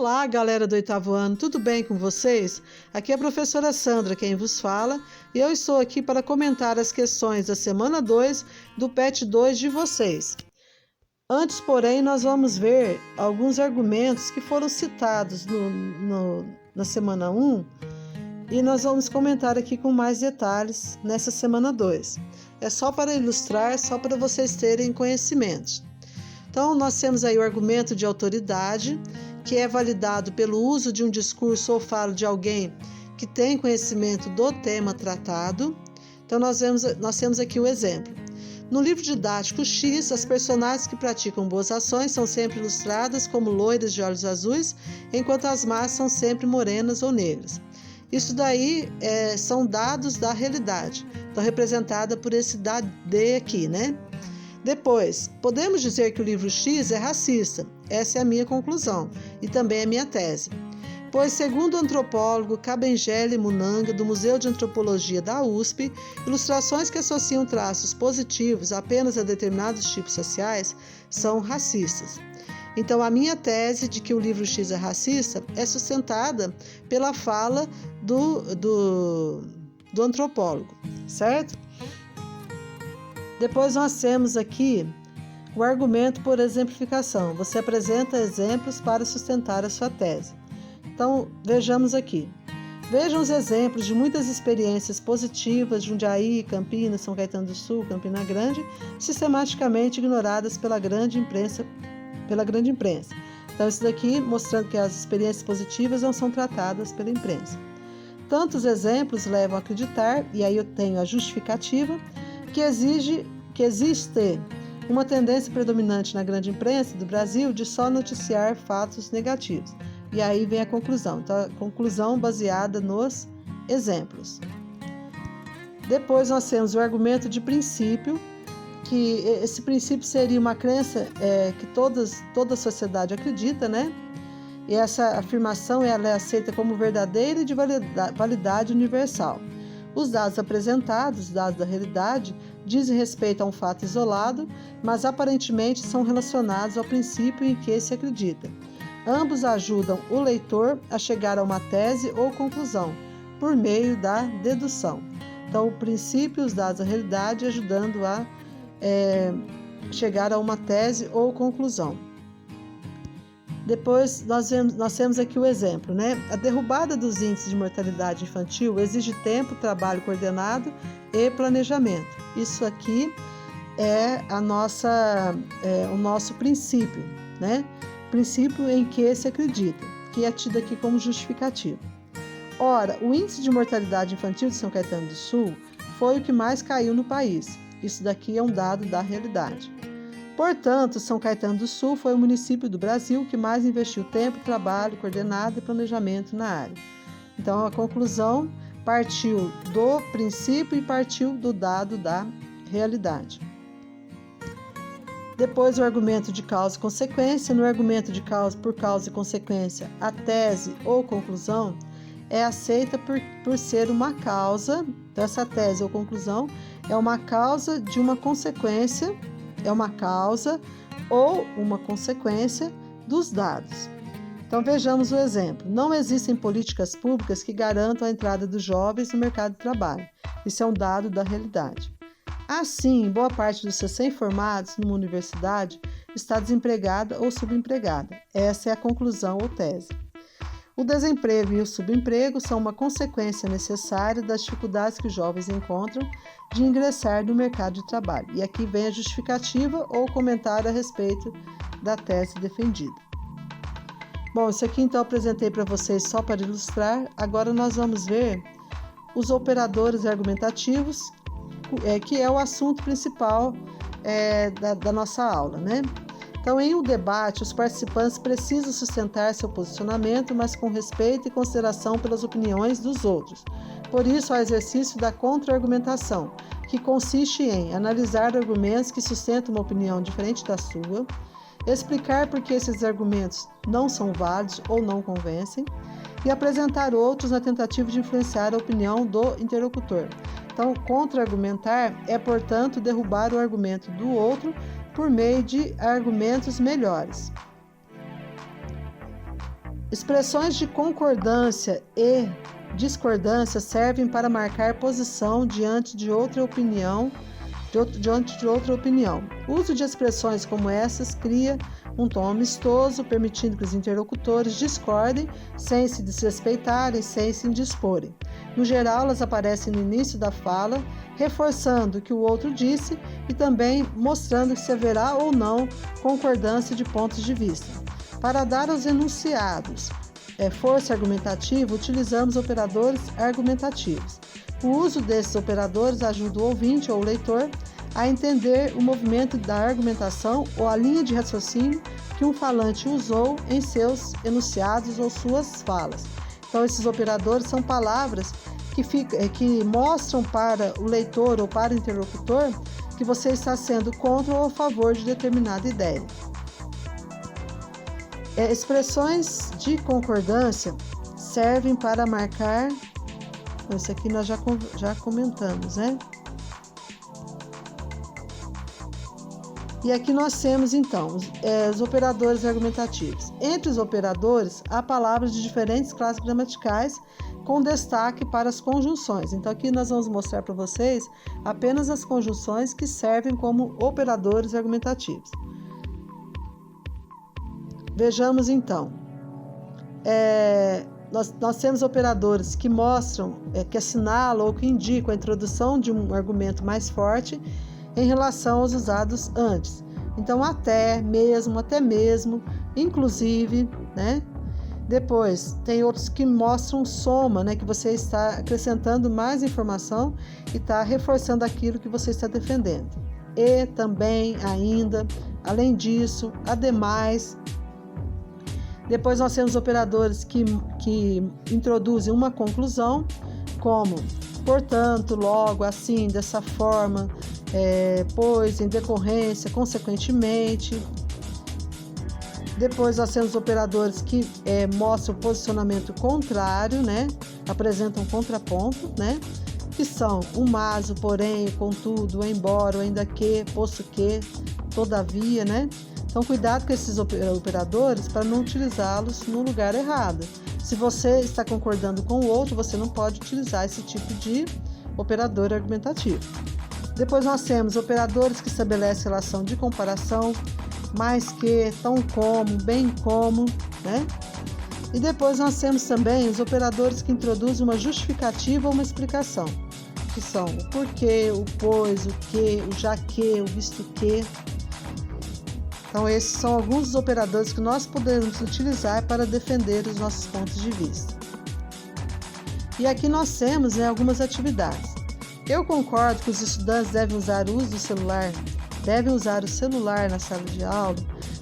Olá, galera do 8º ano, tudo bem com vocês? Aqui é a professora Sandra quem vos fala e eu estou aqui para comentar as questões da semana 2 do PET 2 de vocês. Antes, porém, nós vamos ver alguns argumentos que foram citados na semana 1 e nós vamos comentar aqui com mais detalhes nessa semana 2. É só para ilustrar, só para vocês terem conhecimentos. Então, nós temos aí o argumento de autoridade, que é validado pelo uso de um discurso ou fala de alguém que tem conhecimento do tema tratado. Então, nós temos aqui o exemplo. No livro didático X, as personagens que praticam boas ações são sempre ilustradas como loiras de olhos azuis, enquanto as más são sempre morenas ou negras. Isso daí são dados da realidade, então representada por esse dado D aqui, né? Depois, podemos dizer que o livro X é racista. Essa é a minha conclusão e também a minha tese. Pois, segundo o antropólogo Kabengele Munanga, do Museu de Antropologia da USP, ilustrações que associam traços positivos apenas a determinados tipos sociais são racistas. Então, a minha tese de que o livro X é racista é sustentada pela fala do antropólogo, certo? Depois nós temos aqui o argumento por exemplificação. Você apresenta exemplos para sustentar a sua tese. Então, vejamos aqui. Vejam os exemplos de muitas experiências positivas de Jundiaí, Campinas, São Caetano do Sul, Campina Grande, sistematicamente ignoradas pela grande imprensa. Então, isso daqui mostrando que as experiências positivas não são tratadas pela imprensa. Tantos exemplos levam a acreditar, e aí eu tenho a justificativa, que existe uma tendência predominante na grande imprensa do Brasil de só noticiar fatos negativos. E aí vem a conclusão. Então, a conclusão baseada nos exemplos. Depois nós temos o argumento de princípio, que esse princípio seria uma crença que toda a sociedade acredita, né? E essa afirmação ela é aceita como verdadeira e de validade universal. Os dados apresentados, dados da realidade, dizem respeito a um fato isolado, mas aparentemente são relacionados ao princípio em que se acredita. Ambos ajudam o leitor a chegar a uma tese ou conclusão, por meio da dedução. Então, o princípio e os dados da realidade ajudando a chegar a uma tese ou conclusão. Depois, nós temos aqui o exemplo, né? A derrubada dos índices de mortalidade infantil exige tempo, trabalho coordenado e planejamento. Isso aqui é o nosso princípio, né? Princípio em que se acredita, que é tido aqui como justificativo. Ora, o índice de mortalidade infantil de São Caetano do Sul foi o que mais caiu no país. Isso daqui é um dado da realidade. Portanto, São Caetano do Sul foi o município do Brasil que mais investiu tempo, trabalho coordenado e planejamento na área. Então, a conclusão partiu do princípio e partiu do dado da realidade. Depois, o argumento de causa e consequência. No argumento de causa por causa e consequência, a tese ou conclusão é aceita por ser uma causa. Então, essa tese ou conclusão é uma causa de uma consequência. É uma causa ou uma consequência dos dados. Então, vejamos o exemplo. Não existem políticas públicas que garantam a entrada dos jovens no mercado de trabalho. Isso é um dado da realidade. Assim, boa parte dos recém-formados numa universidade está desempregada ou subempregada. Essa é a conclusão ou tese. O desemprego e o subemprego são uma consequência necessária das dificuldades que os jovens encontram de ingressar no mercado de trabalho. E aqui vem a justificativa ou comentário a respeito da tese defendida. Bom, isso aqui então eu apresentei para vocês só para ilustrar. Agora nós vamos ver os operadores argumentativos, que é o assunto principal da nossa aula, né? Então, em um debate, os participantes precisam sustentar seu posicionamento, mas com respeito e consideração pelas opiniões dos outros. Por isso, há o exercício da contra-argumentação, que consiste em analisar argumentos que sustentam uma opinião diferente da sua, explicar por que esses argumentos não são válidos ou não convencem, e apresentar outros na tentativa de influenciar a opinião do interlocutor. Então, contra-argumentar é, portanto, derrubar o argumento do outro por meio de argumentos melhores. Expressões de concordância e discordância servem para marcar posição diante de outra opinião. O uso de expressões como essas cria um tom amistoso, permitindo que os interlocutores discordem sem se desrespeitarem, sem se indisporem. No geral, elas aparecem no início da fala, reforçando o que o outro disse e também mostrando se haverá ou não concordância de pontos de vista. Para dar aos enunciados força argumentativa, utilizamos operadores argumentativos. O uso desses operadores ajuda o ouvinte ou o leitor a entender o movimento da argumentação ou a linha de raciocínio que um falante usou em seus enunciados ou suas falas. Então, esses operadores são palavras que mostram para o leitor ou para o interlocutor que você está sendo contra ou a favor de determinada ideia. Expressões de concordância servem para marcar. Isso aqui nós já comentamos, né? E aqui nós temos, então, os operadores argumentativos. Entre os operadores, há palavras de diferentes classes gramaticais, com destaque para as conjunções. Então, aqui nós vamos mostrar para vocês apenas as conjunções que servem como operadores argumentativos. Vejamos, então. Nós temos operadores que mostram, que assinalam ou que indicam a introdução de um argumento mais forte em relação aos usados antes. Então, até mesmo, inclusive, né? Depois, tem outros que mostram soma, né? Que você está acrescentando mais informação e está reforçando aquilo que você está defendendo. E, também, ainda, além disso, ademais. Depois, nós temos operadores que introduzem uma conclusão, como, portanto, logo, assim, dessa forma, pois, em decorrência, consequentemente. Depois nós temos operadores que mostram posicionamento contrário, né? Apresentam contraponto, né? Que são o mas, o porém, o contudo, o embora, o ainda que, posto que, todavia, né? Então, cuidado com esses operadores para não utilizá-los no lugar errado. Se você está concordando com o outro, você não pode utilizar esse tipo de operador argumentativo. Depois nós temos operadores que estabelecem relação de comparação, mais que, tão como, bem como, né? E depois nós temos também os operadores que introduzem uma justificativa ou uma explicação, que são o porquê, o pois, o que, o já que, o visto que. Então, esses são alguns dos operadores que nós podemos utilizar para defender os nossos pontos de vista. E aqui nós temos algumas atividades. Eu concordo que os estudantes devem usar o celular na sala de aula,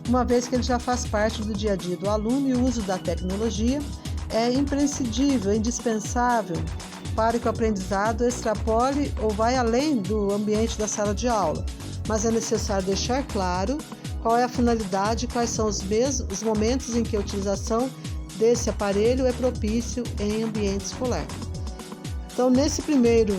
uma vez que ele já faz parte do dia a dia do aluno e o uso da tecnologia é imprescindível, indispensável para que o aprendizado extrapole ou vai além do ambiente da sala de aula, mas é necessário deixar claro qual é a finalidade e quais são os momentos em que a utilização desse aparelho é propício em ambiente escolar. Então, nesse primeiro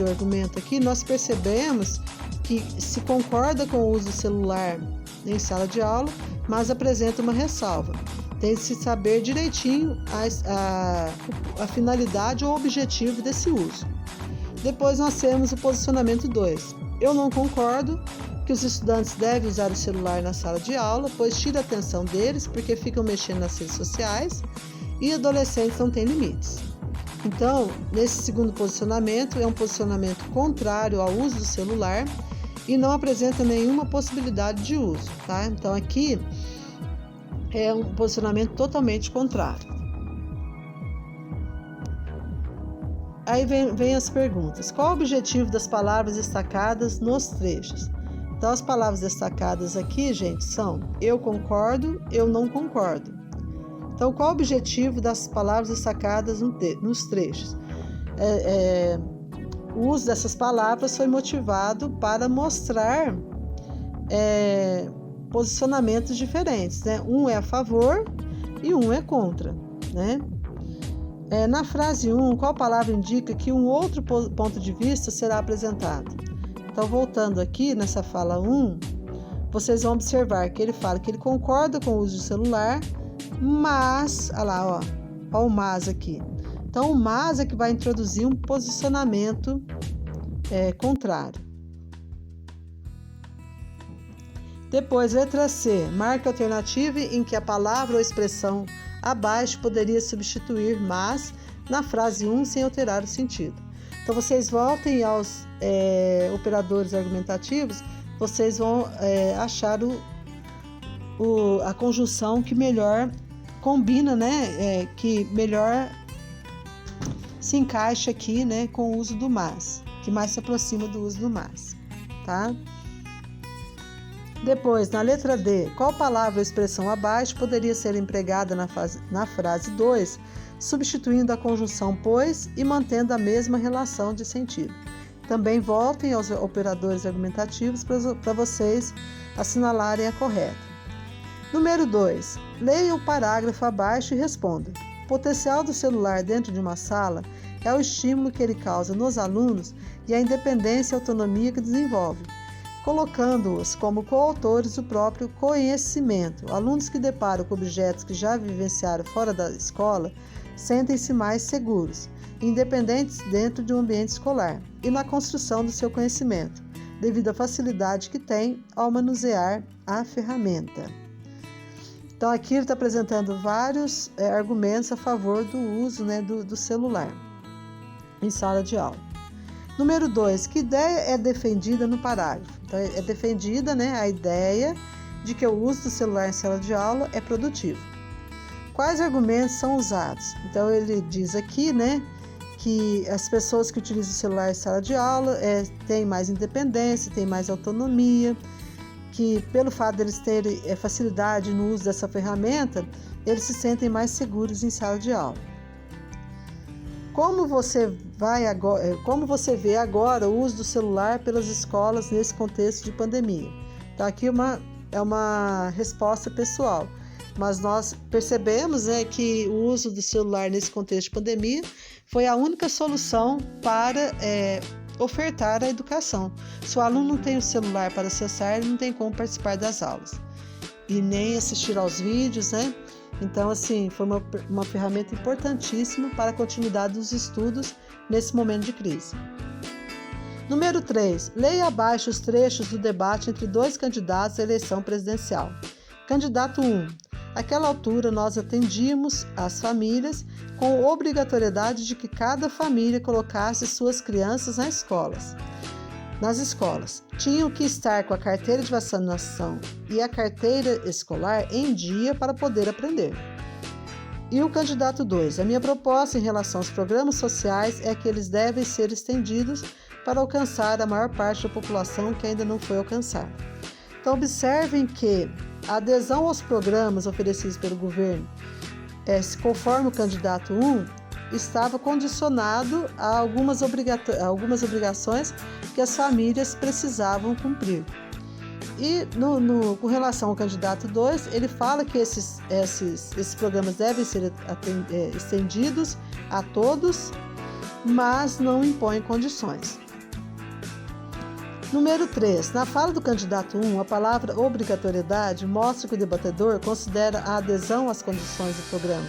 argumento aqui, nós percebemos que se concorda com o uso do celular em sala de aula, mas apresenta uma ressalva. Tem de se saber direitinho a finalidade ou objetivo desse uso. Depois nós temos o posicionamento 2. Eu não concordo que os estudantes devem usar o celular na sala de aula, pois tira a atenção deles porque ficam mexendo nas redes sociais e adolescentes não têm limites. Então, nesse segundo posicionamento, é um posicionamento contrário ao uso do celular e não apresenta nenhuma possibilidade de uso, tá? Então, aqui é um posicionamento totalmente contrário. Aí vem as perguntas. Qual o objetivo das palavras destacadas nos trechos? Então, as palavras destacadas aqui, gente, são eu concordo, eu não concordo. Então, qual o objetivo das palavras destacadas nos trechos? O uso dessas palavras foi motivado para mostrar posicionamentos diferentes, né? Um é a favor e um é contra, né? Na frase 1, qual palavra indica que um outro ponto de vista será apresentado? Então, voltando aqui nessa fala 1, vocês vão observar que ele fala que ele concorda com o uso do celular, mas, olha lá, ó o mas aqui. Então, o mas é que vai introduzir um posicionamento contrário. Depois, letra C, marque a alternativa em que a palavra ou expressão abaixo poderia substituir mas na frase 1 sem alterar o sentido. Então, vocês voltem aos operadores argumentativos, vocês vão achar a conjunção que melhor combina, né? Que melhor se encaixa aqui, né, com o uso do mas, que mais se aproxima do uso do mas, tá? Depois, na letra D, qual palavra ou expressão abaixo poderia ser empregada na frase 2, substituindo a conjunção pois e mantendo a mesma relação de sentido? Também voltem aos operadores argumentativos para vocês assinalarem a correta. Número 2. Leia o parágrafo abaixo e responda. O potencial do celular dentro de uma sala é o estímulo que ele causa nos alunos e a independência e autonomia que desenvolve, colocando-os como coautores do próprio conhecimento. Alunos que deparam com objetos que já vivenciaram fora da escola sentem-se mais seguros, independentes dentro de um ambiente escolar e na construção do seu conhecimento, devido à facilidade que têm ao manusear a ferramenta. Então, aqui ele está apresentando vários argumentos a favor do uso, né, do celular em sala de aula. Número 2, que ideia é defendida no parágrafo? Então, é defendida, né, a ideia de que o uso do celular em sala de aula é produtivo. Quais argumentos são usados? Então, ele diz aqui, né, que as pessoas que utilizam o celular em sala de aula têm mais independência, têm mais autonomia, que pelo fato deles terem facilidade no uso dessa ferramenta, eles se sentem mais seguros em sala de aula. Como você vê agora o uso do celular pelas escolas nesse contexto de pandemia? Então, aqui é uma resposta pessoal, mas nós percebemos, né, que o uso do celular nesse contexto de pandemia foi a única solução para ofertar a educação. Se o aluno não tem o celular para acessar, ele não tem como participar das aulas e nem assistir aos vídeos, né? Então, assim, foi uma ferramenta importantíssima para a continuidade dos estudos nesse momento de crise. Número 3. Leia abaixo os trechos do debate entre dois candidatos à eleição presidencial. Candidato 1. Àquela altura, nós atendíamos as famílias com a obrigatoriedade de que cada família colocasse suas crianças nas escolas. Tinham que estar com a carteira de vacinação e a carteira escolar em dia para poder aprender. E o candidato 2. A minha proposta em relação aos programas sociais é que eles devem ser estendidos para alcançar a maior parte da população que ainda não foi alcançada. Então, observem que a adesão aos programas oferecidos pelo governo, conforme o candidato 1, estava condicionado a algumas obrigações que as famílias precisavam cumprir. E com relação ao candidato 2, ele fala que esses programas devem ser estendidos a todos, mas não impõe condições. Número 3. Na fala do candidato 1, a palavra obrigatoriedade mostra que o debatedor considera a adesão às condições do programa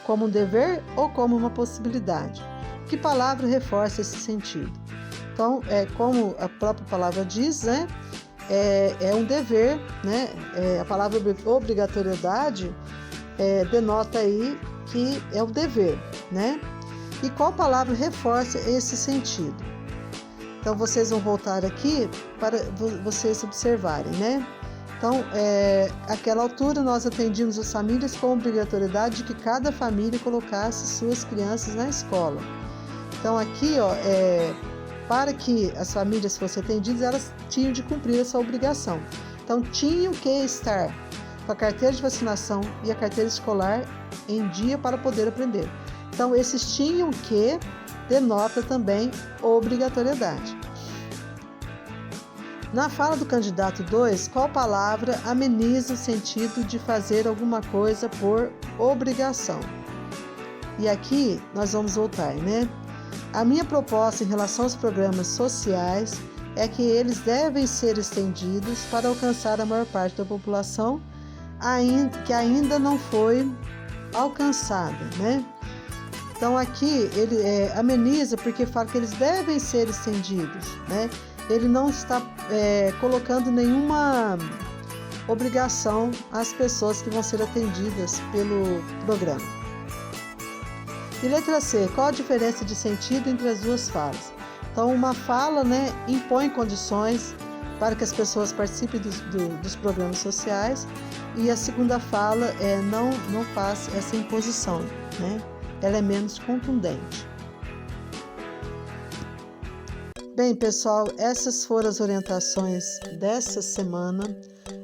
como um dever ou como uma possibilidade. Que palavra reforça esse sentido? Então, como a própria palavra diz, né, é um dever, né? A palavra obrigatoriedade denota aí que é o dever, né? E qual palavra reforça esse sentido? Então, vocês vão voltar aqui para vocês observarem, né? Então, àquela altura, nós atendíamos as famílias com a obrigatoriedade de que cada família colocasse suas crianças na escola. Então, aqui, para que as famílias fossem atendidas, elas tinham de cumprir essa obrigação. Então, tinham que estar com a carteira de vacinação e a carteira escolar em dia para poder aprender. Então, esses tinham que denota também obrigatoriedade. Na fala do candidato 2, qual palavra ameniza o sentido de fazer alguma coisa por obrigação? E aqui nós vamos voltar, né? A minha proposta em relação aos programas sociais é que eles devem ser estendidos para alcançar a maior parte da população que ainda não foi alcançada, né? Então aqui ele ameniza porque fala que eles devem ser estendidos, né? Ele não está colocando nenhuma obrigação às pessoas que vão ser atendidas pelo programa. E letra C, qual a diferença de sentido entre as duas falas? Então uma fala, né, impõe condições para que as pessoas participem dos programas sociais, e a segunda fala não faz essa imposição, né? Ela é menos contundente. Bem, pessoal, essas foram as orientações dessa semana.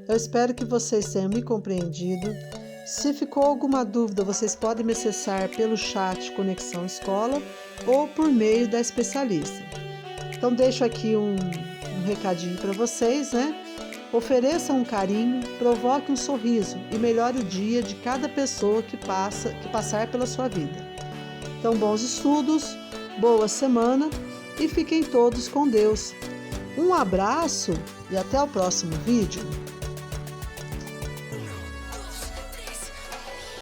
Eu espero que vocês tenham me compreendido. Se ficou alguma dúvida, vocês podem me acessar pelo chat Conexão Escola ou por meio da especialista. Então, deixo aqui um recadinho para vocês, né? Ofereça um carinho, provoque um sorriso e melhore o dia de cada pessoa que passar pela sua vida. Então, bons estudos, boa semana e fiquem todos com Deus. Um abraço e até o próximo vídeo.